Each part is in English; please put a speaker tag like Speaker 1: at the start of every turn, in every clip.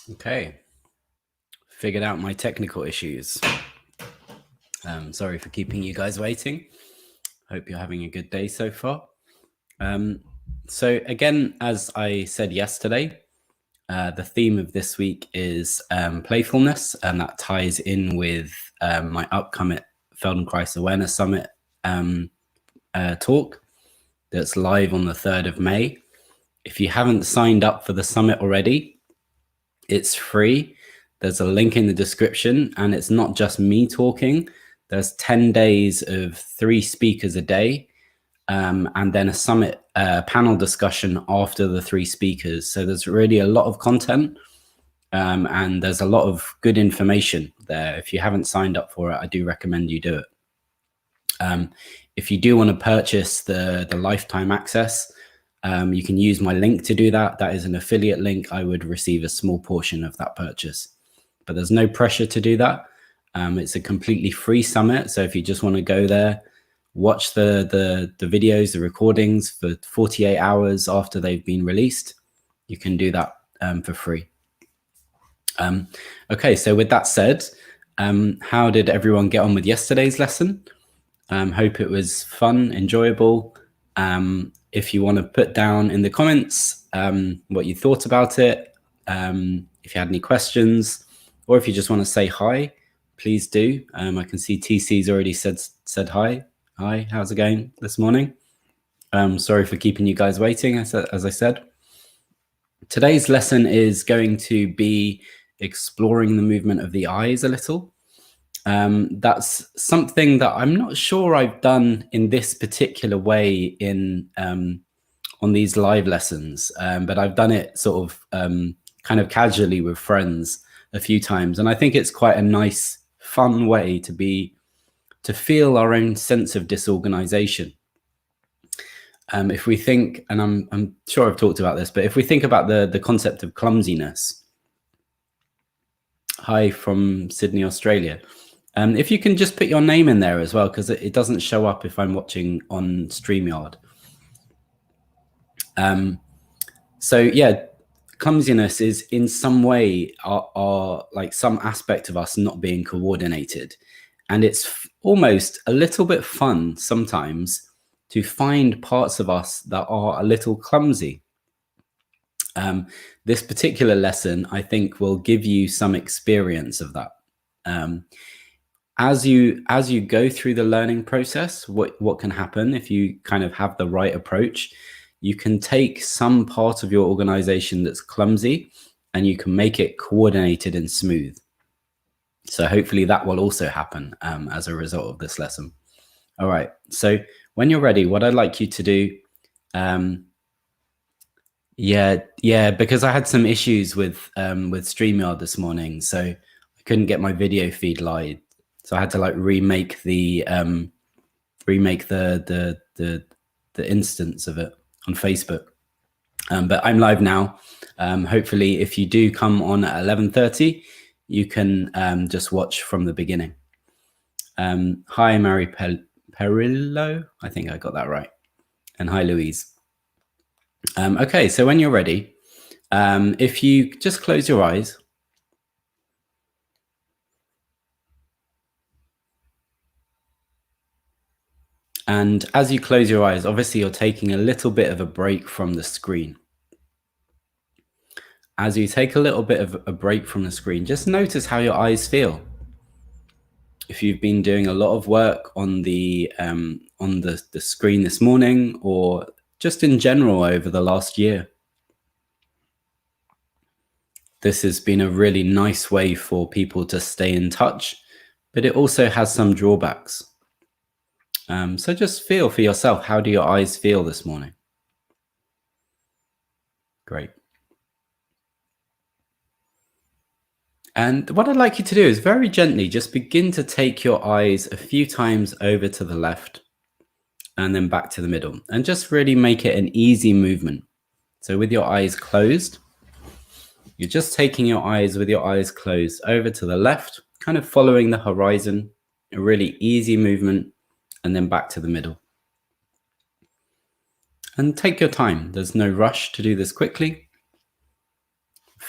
Speaker 1: Okay, figured out my technical issues. Sorry for keeping you guys waiting. Hope you're having a good day so far. So again, as I said yesterday, the theme of this week is playfulness, and that ties in with my upcoming Feldenkrais Awareness Summit talk that's live on the 3rd of May. If you haven't signed up for the summit already, it's free. There's a link in the description, and it's not just me talking. There's 10 days of 3 speakers a day, and then a summit panel discussion after the 3 speakers. So there's really a lot of content, and there's a lot of good information there. If you haven't signed up for it, I do recommend you do it. If you do want to purchase the lifetime access, you can use my link to do that. That is an affiliate link. I would receive a small portion of that purchase, but there's no pressure to do that. It's a completely free summit. So if you just want to go there, watch the videos, the recordings for 48 hours after they've been released, you can do that for free. Okay, so with that said, how did everyone get on with yesterday's lesson? Hope it was fun, enjoyable. If you want to put down in the comments what you thought about it, if you had any questions, or if you just want to say hi, please do. I can see TC's already said hi. Hi, how's it going this morning? Sorry for keeping you guys waiting, as I said. Today's lesson is going to be exploring the movement of the eyes a little. That's something that I'm not sure I've done in this particular way in on these live lessons, but I've done it sort of kind of casually with friends a few times, and I think it's quite a nice, fun way to feel our own sense of disorganization. If we think, and I'm sure I've talked about this, but if we think about the concept of clumsiness. Hi from Sydney, Australia. If you can just put your name in there as well, because it doesn't show up if I'm watching on StreamYard. So yeah, clumsiness is in some way our like some aspect of us not being coordinated. And it's almost a little bit fun sometimes to find parts of us that are a little clumsy. This particular lesson, I think, will give you some experience of that. As you go through the learning process, what can happen if you kind of have the right approach, you can take some part of your organization that's clumsy and you can make it coordinated and smooth. So hopefully that will also happen as a result of this lesson. All right, so when you're ready, what I'd like you to do, yeah, because I had some issues with StreamYard this morning, so I couldn't get my video feed live. So I had to like remake the instance of it on Facebook. But I'm live now. Hopefully, if you do come on at 11:30, you can just watch from the beginning. Hi, Mary Perillo. I think I got that right. And hi, Louise. Okay, so when you're ready, if you just close your eyes. And as you close your eyes, obviously you're taking a little bit of a break from the screen. As you take a little bit of a break from the screen, just notice how your eyes feel. If you've been doing a lot of work on the screen this morning, or just in general over the last year, this has been a really nice way for people to stay in touch, but it also has some drawbacks. So just feel for yourself, how do your eyes feel this morning? Great. And what I'd like you to do is very gently just begin to take your eyes a few times over to the left and then back to the middle, and just really make it an easy movement. So with your eyes closed, you're just taking your eyes with your eyes closed over to the left, kind of following the horizon, a really easy movement, and then back to the middle. And take your time. There's no rush to do this quickly.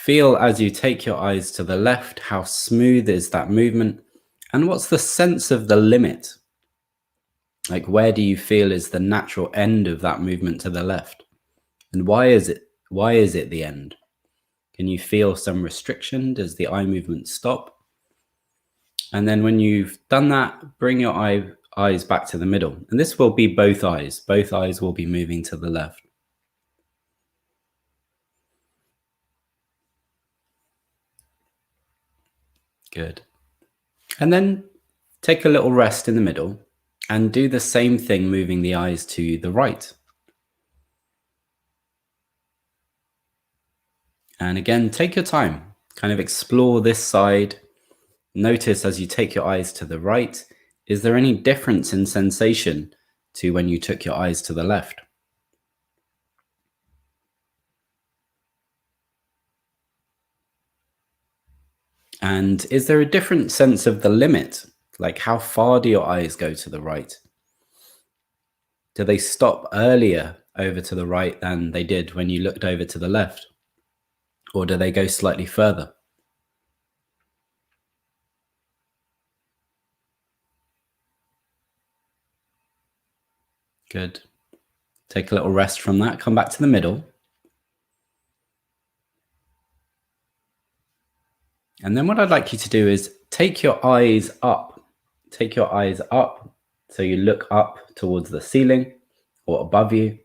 Speaker 1: feel as you take your eyes to the left, how smooth is that movement? And what's the sense of the limit? Like, where do you feel is the natural end of that movement to the left? And why is it the end? Can you feel some restriction? Does the eye movement stop? And then when you've done that, bring your eyes back to the middle. And this will be both eyes. Both eyes will be moving to the left. Good. And then take a little rest in the middle and do the same thing, moving the eyes to the right. And again, take your time, kind of explore this side. Notice as you take your eyes to the right, is there any difference in sensation to when you took your eyes to the left? And is there a different sense of the limit? Like, how far do your eyes go to the right? Do they stop earlier over to the right than they did when you looked over to the left? Or do they go slightly further? Good. Take a little rest from that. Come back to the middle. And then what I'd like you to do is take your eyes up. Take your eyes up. So you look up towards the ceiling or above you,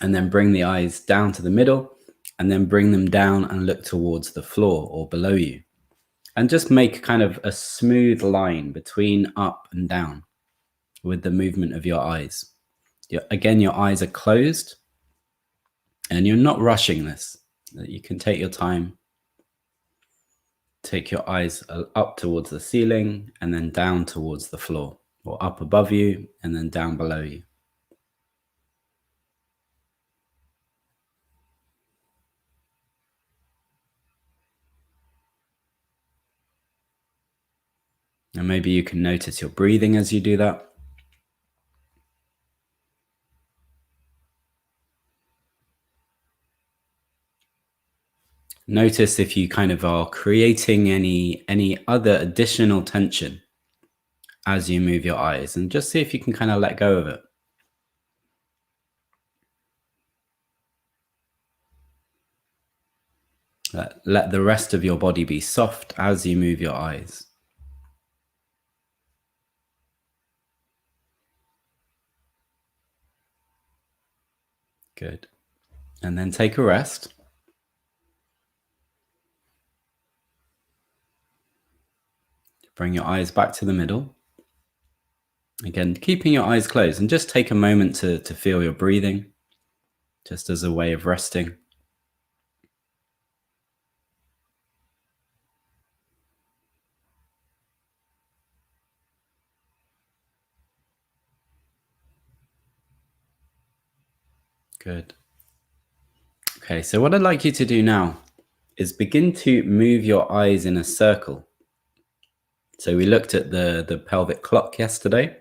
Speaker 1: and then bring the eyes down to the middle, and then bring them down and look towards the floor or below you. And just make kind of a smooth line between up and down with the movement of your eyes. Again, your eyes are closed and you're not rushing this. You can take your time. Take your eyes up towards the ceiling and then down towards the floor, or up above you and then down below you. And maybe you can notice your breathing as you do that. Notice if you kind of are creating any other additional tension as you move your eyes, and just see if you can kind of let go of it. Let the rest of your body be soft as you move your eyes. Good. And then take a rest. Bring your eyes back to the middle. Again, keeping your eyes closed, and just take a moment to feel your breathing, just as a way of resting. Good. Okay, so what I'd like you to do now is begin to move your eyes in a circle. So we looked at the pelvic clock yesterday.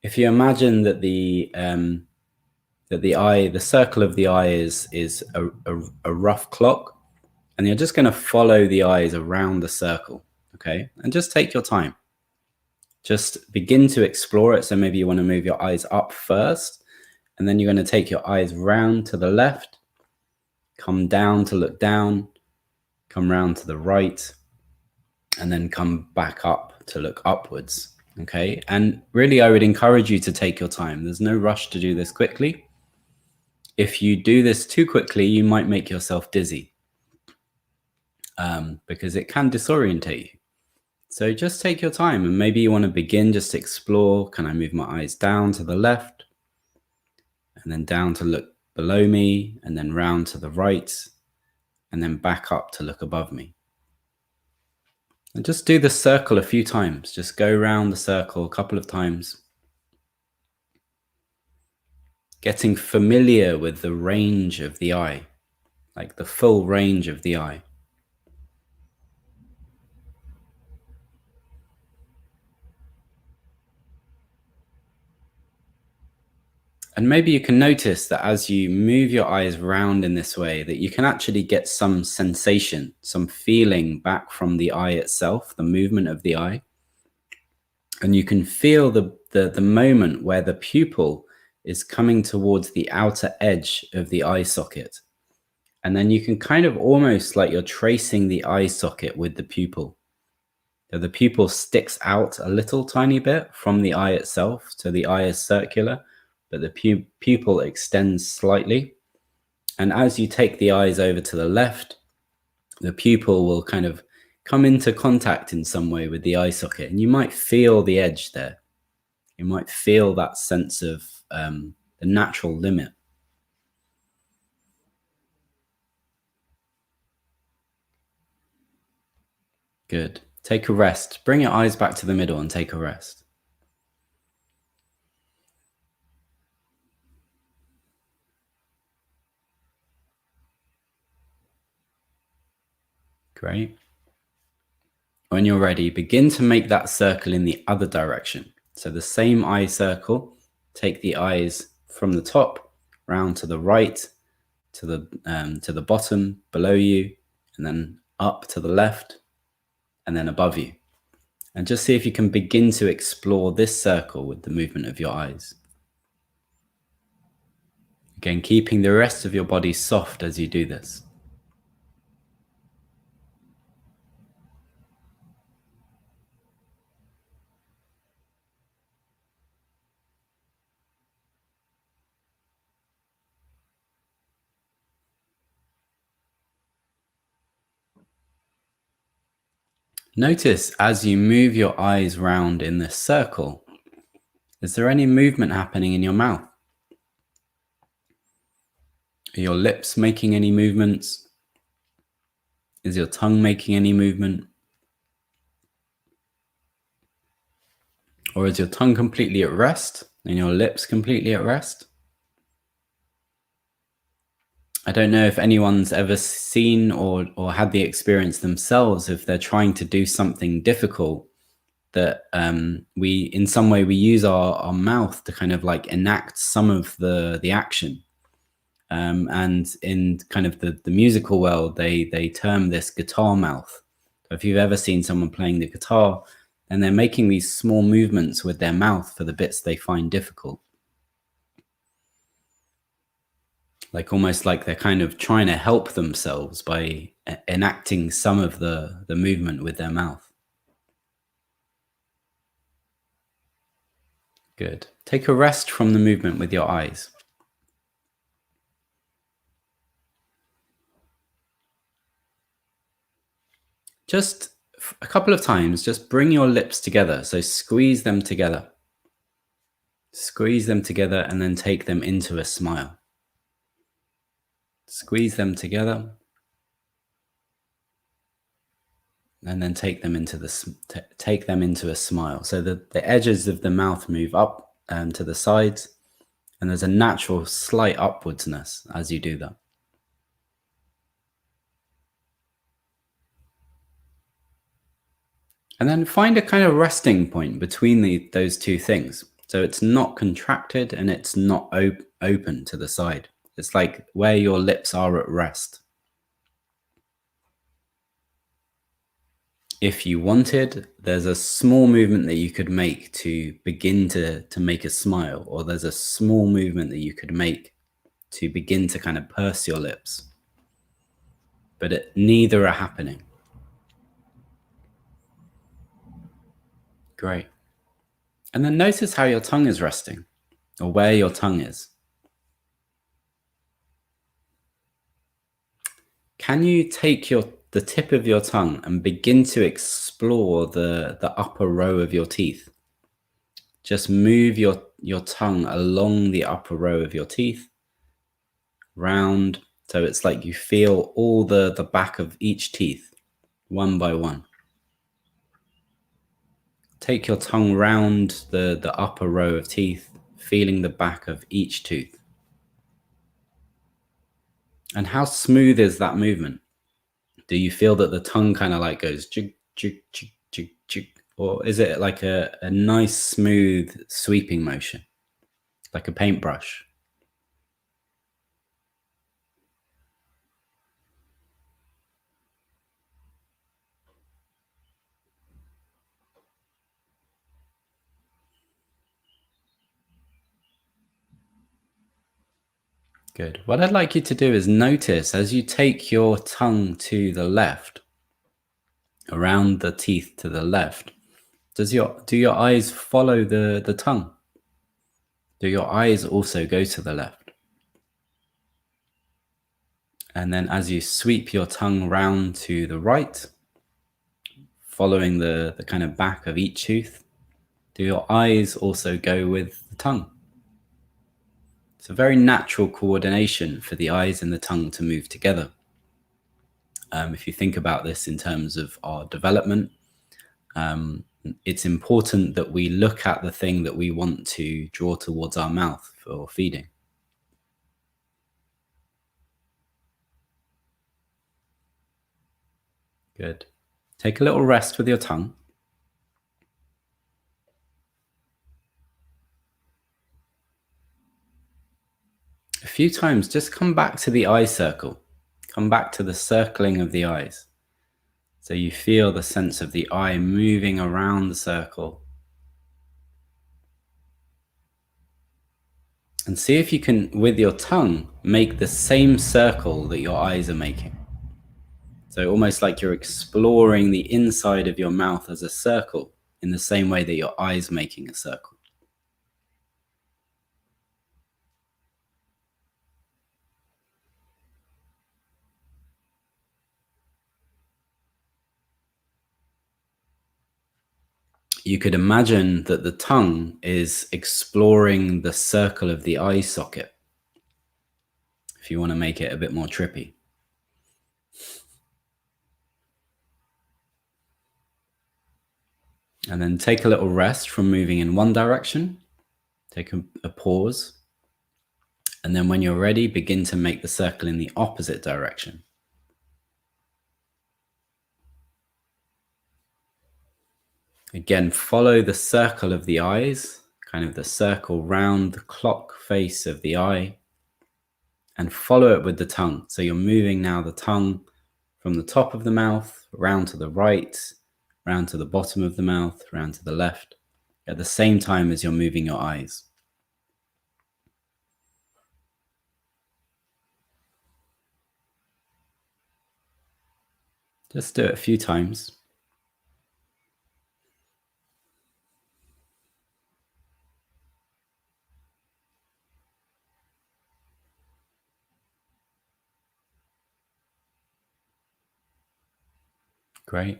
Speaker 1: If you imagine that the circle of the eye is a rough clock, and you're just going to follow the eyes around the circle, okay? And just take your time. Just begin to explore it. So maybe you want to move your eyes up first, and then you're going to take your eyes round to the left, come down to look down, come round to the right, and then come back up to look upwards. Okay. And really, I would encourage you to take your time. There's no rush to do this quickly. If you do this too quickly, you might make yourself dizzy, because it can disorientate you. So just take your time, and maybe you want to begin just to explore. Can I move my eyes down to the left, and then down to look below me, and then round to the right, and then back up to look above me? And just do the circle a few times. Just go around the circle a couple of times. Getting familiar with the range of the eye, like the full range of the eye. And maybe you can notice that as you move your eyes round in this way, that you can actually get some sensation, some feeling back from the eye itself, the movement of the eye. And you can feel the moment where the pupil is coming towards the outer edge of the eye socket. And then you can kind of almost like you're tracing the eye socket with the pupil. So the pupil sticks out a little tiny bit from the eye itself. So the eye is circular, but the pupil extends slightly. And as you take the eyes over to the left, the pupil will kind of come into contact in some way with the eye socket. And you might feel the edge there. You might feel that sense of the natural limit. Good. Take a rest. Bring your eyes back to the middle and take a rest. Great. When you're ready, begin to make that circle in the other direction. So the same eye circle, take the eyes from the top round to the right, to the bottom below you, and then up to the left, and then above you. And just see if you can begin to explore this circle with the movement of your eyes. Again, keeping the rest of your body soft as you do this. Notice as you move your eyes round in this circle, is there any movement happening in your mouth? Are your lips making any movements? Is your tongue making any movement? Or is your tongue completely at rest and your lips completely at rest? I don't know if anyone's ever seen or had the experience themselves if they're trying to do something difficult that we in some way we use our mouth to kind of like enact some of the action. And in kind of the musical world, they term this guitar mouth. So if you've ever seen someone playing the guitar, and they're making these small movements with their mouth for the bits they find difficult. Like almost like they're kind of trying to help themselves by enacting some of the movement with their mouth. Good. Take a rest from the movement with your eyes. Just a couple of times, just bring your lips together. So squeeze them together. Squeeze them together and then take them into a smile. Squeeze them together. And then take them into a smile. So the edges of the mouth move up to the sides. And there's a natural slight upwardsness as you do that. And then find a kind of resting point between those two things. So it's not contracted and it's not open to the side. It's like where your lips are at rest. If you wanted, there's a small movement that you could make to begin to make a smile, or there's a small movement that you could make to begin to kind of purse your lips. But neither are happening. Great. And then notice how your tongue is resting, or where your tongue is. Can you take the tip of your tongue and begin to explore the upper row of your teeth? Just move your tongue along the upper row of your teeth, round, so it's like you feel all the back of each teeth, one by one. Take your tongue round the upper row of teeth, feeling the back of each tooth. And how smooth is that movement? Do you feel that the tongue kind of like goes jig, jig, jig, jig, jig? Or is it like a nice, smooth, sweeping motion? like a paintbrush. Good. What I'd like you to do is notice as you take your tongue to the left, around the teeth to the left, do your eyes follow the tongue? Do your eyes also go to the left? And then as you sweep your tongue round to the right, following the kind of back of each tooth, do your eyes also go with the tongue? It's a very natural coordination for the eyes and the tongue to move together. If you think about this in terms of our development, it's important that we look at the thing that we want to draw towards our mouth for feeding. Good. Take a little rest with your tongue. A few times, just come back to the eye circle. Come back to the circling of the eyes. So you feel the sense of the eye moving around the circle. And see if you can, with your tongue, make the same circle that your eyes are making. So almost like you're exploring the inside of your mouth as a circle in the same way that your eyes are making a circle. You could imagine that the tongue is exploring the circle of the eye socket, if you want to make it a bit more trippy. And then take a little rest from moving in one direction. Take a pause. And then when you're ready, begin to make the circle in the opposite direction. Again, follow the circle of the eyes, kind of the circle round the clock face of the eye, and follow it with the tongue. So you're moving now the tongue from the top of the mouth, round to the right, round to the bottom of the mouth, round to the left, at the same time as you're moving your eyes. Just do it a few times. Great.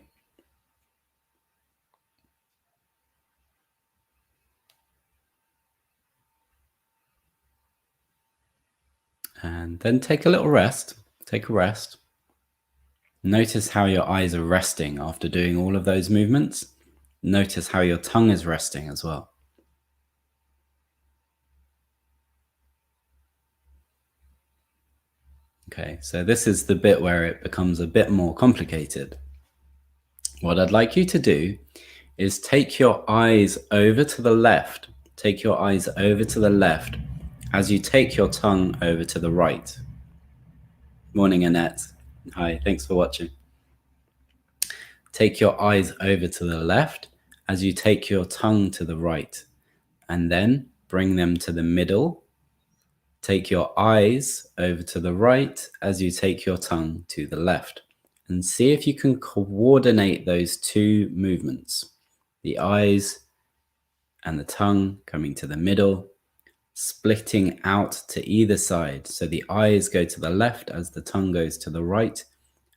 Speaker 1: And then take a little rest. Take a rest. Notice how your eyes are resting after doing all of those movements. Notice how your tongue is resting as well. Okay, so this is the bit where it becomes a bit more complicated. What I'd like you to do is take your eyes over to the left. Take your eyes over to the left as you take your tongue over to the right. Morning, Annette. Hi, thanks for watching. Take your eyes over to the left as you take your tongue to the right, and then bring them to the middle. Take your eyes over to the right as you take your tongue to the left, and see if you can coordinate those two movements, the eyes and the tongue coming to the middle, splitting out to either side. So the eyes go to the left as the tongue goes to the right,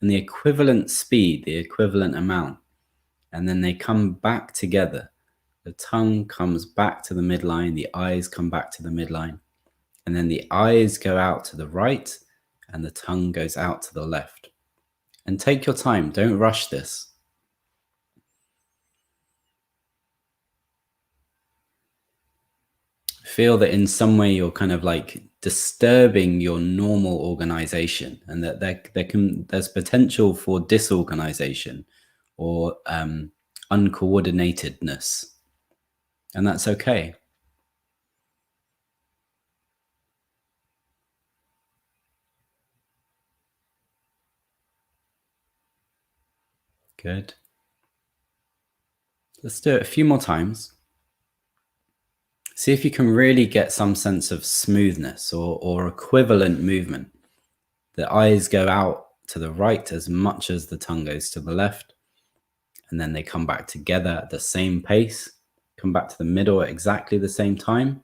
Speaker 1: and the equivalent speed, the equivalent amount. And then they come back together. The tongue comes back to the midline, the eyes come back to the midline, and then the eyes go out to the right and the tongue goes out to the left. And take your time, don't rush this. Feel that in some way you're kind of like disturbing your normal organization, and that there's potential for disorganization or uncoordinatedness, and that's okay. Good. Let's do it a few more times. See if you can really get some sense of smoothness or equivalent movement. The eyes go out to the right as much as the tongue goes to the left, and then they come back together at the same pace, come back to the middle at exactly the same time,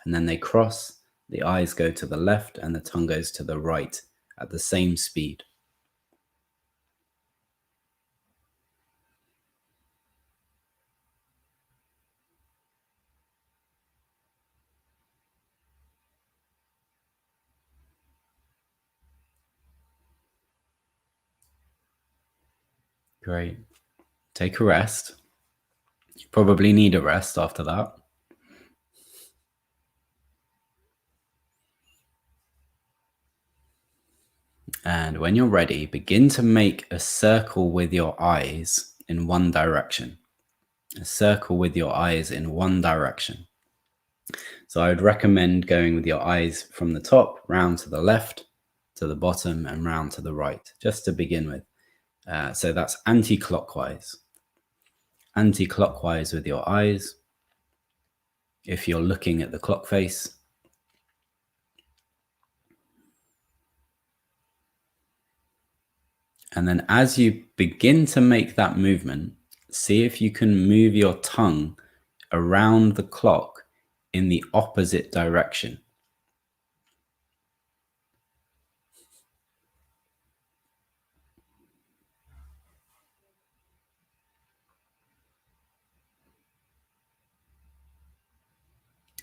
Speaker 1: and then they cross. The eyes go to the left and the tongue goes to the right at the same speed. Great. Take a rest. You probably need a rest after that. And when you're ready, begin to make a circle with your eyes in one direction. A circle with your eyes in one direction. So I would recommend going with your eyes from the top round to the left, to the bottom, and round to the right, just to begin with. So that's anti-clockwise. Anti-clockwise with your eyes. If you're looking at the clock face. And then as you begin to make that movement, see if you can move your tongue around the clock in the opposite direction.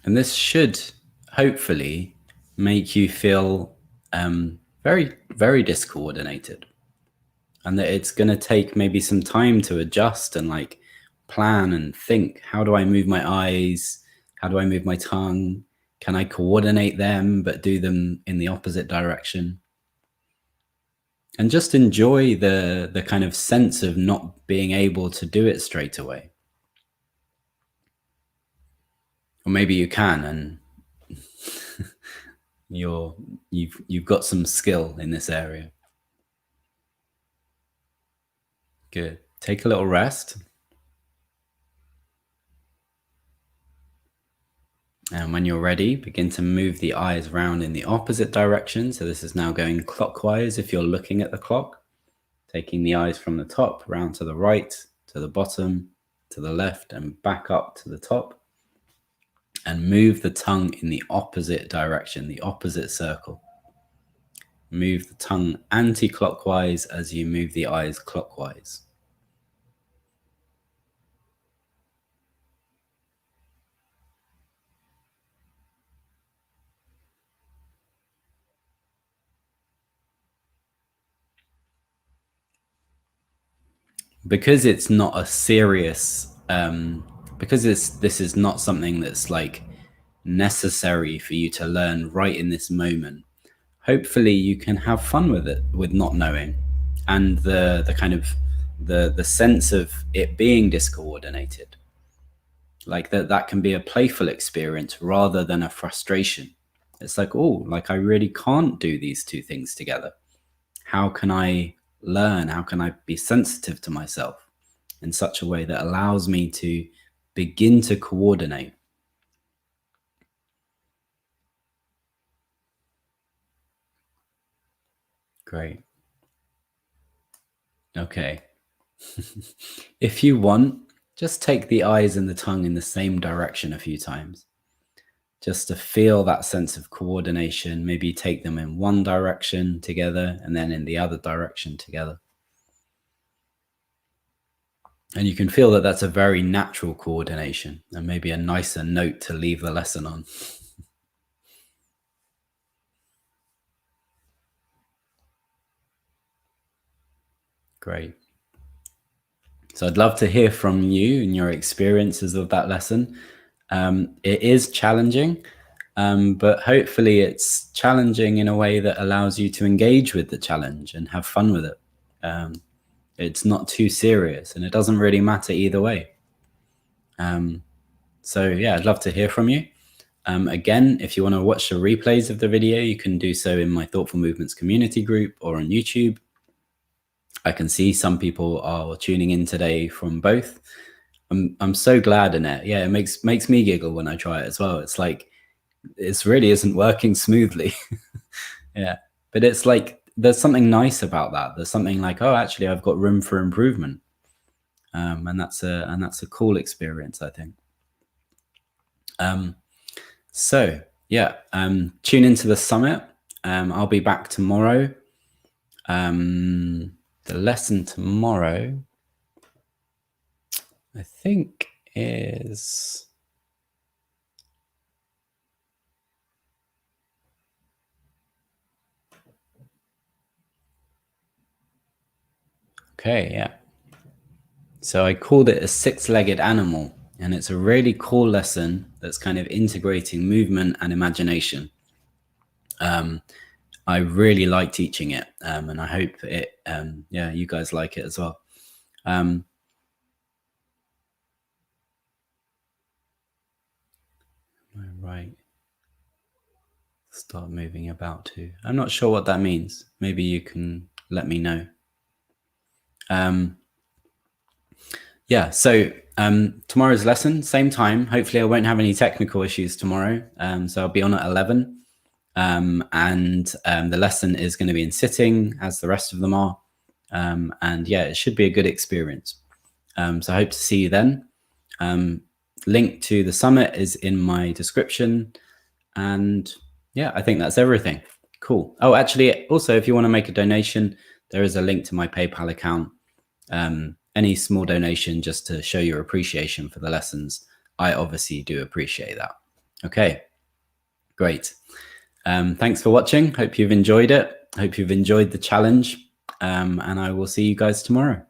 Speaker 1: And this should hopefully make you feel very, very discoordinated. And that it's going to take maybe some time to adjust and like plan and think, how do I move my eyes? How do I move my tongue? Can I coordinate them but do them in the opposite direction? And just enjoy the kind of sense of not being able to do it straight away. Or maybe you can, and you've got some skill in this area. Good. Take a little rest. And when you're ready, begin to move the eyes round in the opposite direction. So this is now going clockwise if you're looking at the clock. Taking the eyes from the top round to the right, to the bottom, to the left, and back up to the top. And move the tongue in the opposite direction, the opposite circle. Move the tongue anti-clockwise as you move the eyes clockwise. Because it's not a serious, because this is not something that's like necessary for you to learn right in this moment. Hopefully you can have fun with it, with not knowing, and the kind of the sense of it being discoordinated. Like that can be a playful experience rather than a frustration. It's like, oh, like I really can't do these two things together. How can I learn? How can I be sensitive to myself in such a way that allows me to begin to coordinate? Great. Okay. If you want, just take the eyes and the tongue in the same direction a few times, just to feel that sense of coordination. Maybe take them in one direction together and then in the other direction together. And you can feel that that's a very natural coordination and maybe a nicer note to leave the lesson on. Great. So I'd love to hear from you and your experiences of that lesson. It is challenging, but hopefully it's challenging in a way that allows you to engage with the challenge and have fun with it. It's not too serious and it doesn't really matter either way. So yeah, I'd love to hear from you. Again, if you want to watch the replays of the video, you can do so in my Thoughtful Movements community group or on YouTube. I can see some people are tuning in today from both. I'm so glad in it. Yeah, it makes me giggle when I try it as well. It's like, it really isn't working smoothly. Yeah, but it's like there's something nice about that. There's something like, oh, actually, I've got room for improvement, and that's a cool experience, I think. So yeah, tune into the summit. I'll be back tomorrow. The lesson tomorrow, I think, is okay. Yeah. So I called it a six-legged animal, and it's a really cool lesson that's kind of integrating movement and imagination. I really like teaching it, and I hope it, yeah, you guys like it as well. Right. Start moving about too. I'm not sure what that means. Maybe you can let me know. Yeah, so tomorrow's lesson, same time. Hopefully I won't have any technical issues tomorrow. So I'll be on at 11. And the lesson is going to be in sitting, as the rest of them are. And yeah, it should be a good experience. So I hope to see you then. Link to the summit is in my description. And yeah, I think that's everything. Cool. Oh, actually, also, if you want to make a donation, there is a link to my PayPal account. Any small donation just to show your appreciation for the lessons, I obviously do appreciate that. Okay, great. Thanks for watching. Hope you've enjoyed it. Hope you've enjoyed the challenge. And I will see you guys tomorrow.